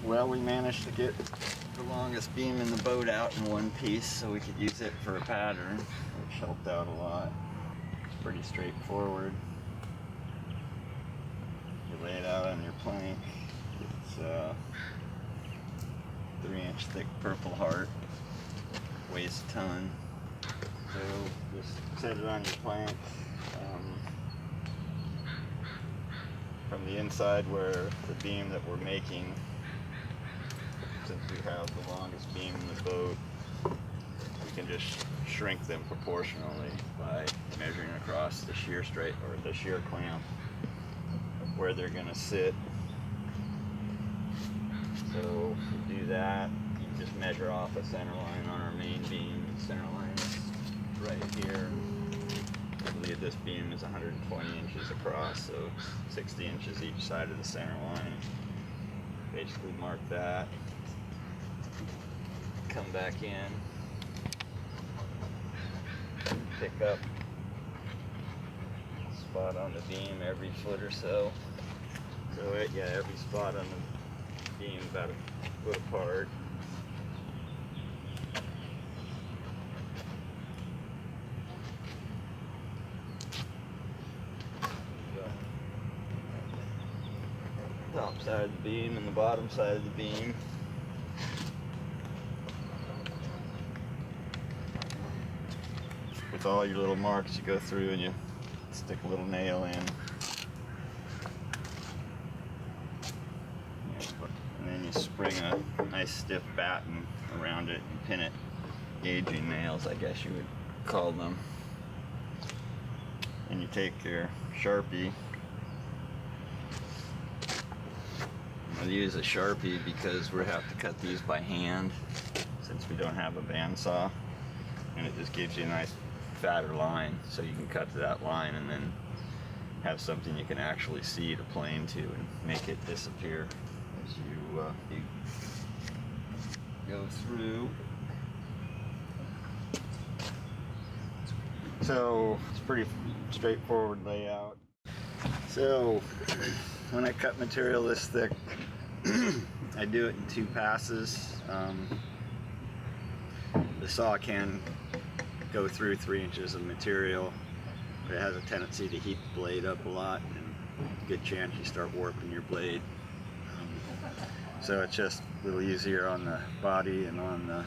Well, we managed to get the longest beam in the boat out in one piece so we could use it for a pattern, which helped out a lot. It's pretty straightforward. You lay it out on your plank. It's 3-inch thick Purple Heart, weighs a ton. So just set it on your plank. From the inside where the beam that we're making, since we have the longest beam in the boat, we can just shrink them proportionally by measuring across the shear straight or the shear clamp where they're going to sit. So to do that, you just measure off a center line on our main beam. The center line is right here. I believe this beam is 120 inches across, so 60 inches each side of the center line. Basically mark that. Come back in. Pick up a spot on the beam every foot or so. So every spot on the beam about a foot apart. Top side of the beam and the bottom side of the beam. With all your little marks, you go through and you stick a little nail in. And then you spring a nice stiff batten around it and pin it. Gauging nails, I guess you would call them. And you take your Sharpie. I'll use a Sharpie because we have to cut these by hand since we don't have a bandsaw, and it just gives you a nice fatter line so you can cut to that line and then have something you can actually see to plane to and make it disappear as you go through. So it's pretty straightforward layout. So when I cut material this thick, I do it in 2 passes. The saw can go through 3 inches of material, but it has a tendency to heat the blade up a lot, and good chance you start warping your blade. So it's just a little easier on the body and on the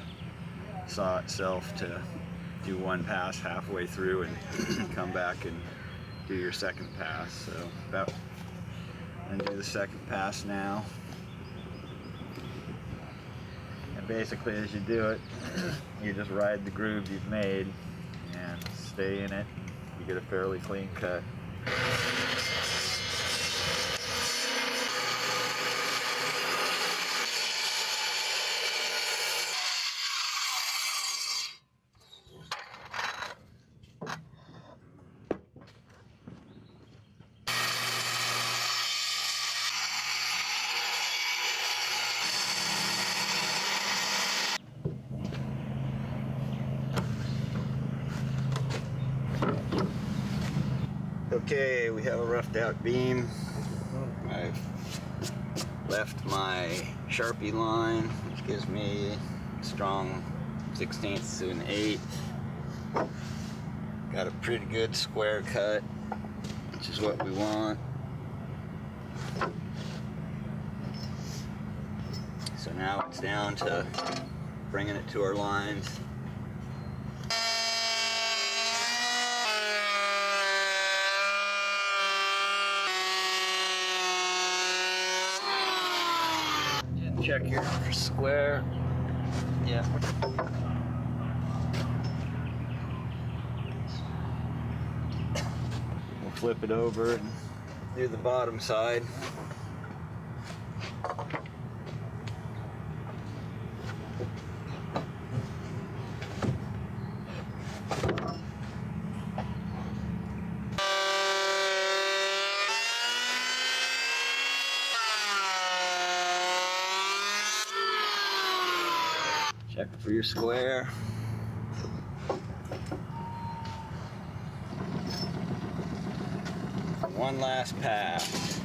saw itself to do 1 pass halfway through and come back and do your second pass. So I'm gonna do the second pass now. And basically as you do it, you just ride the groove you've made and stay in it. You get a fairly clean cut. Okay, we have a roughed out beam. I've left my Sharpie line, which gives me a strong 1/16 to an 1/8. Got a pretty good square cut, which is what we want. So now it's down to bringing it to our lines. Check your square. Yeah. We'll flip it over and do the bottom side. Check for your square. One last pass.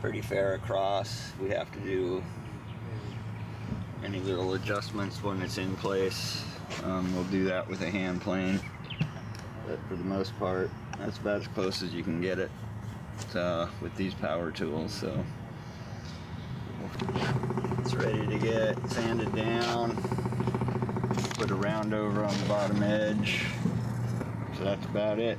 pretty fair across. We have to do any little adjustments when it's in place. We'll do that with a hand plane, but for the most part, that's about as close as you can get it with these power tools. So it's ready to get sanded down. Put a round over on the bottom edge. So that's about it.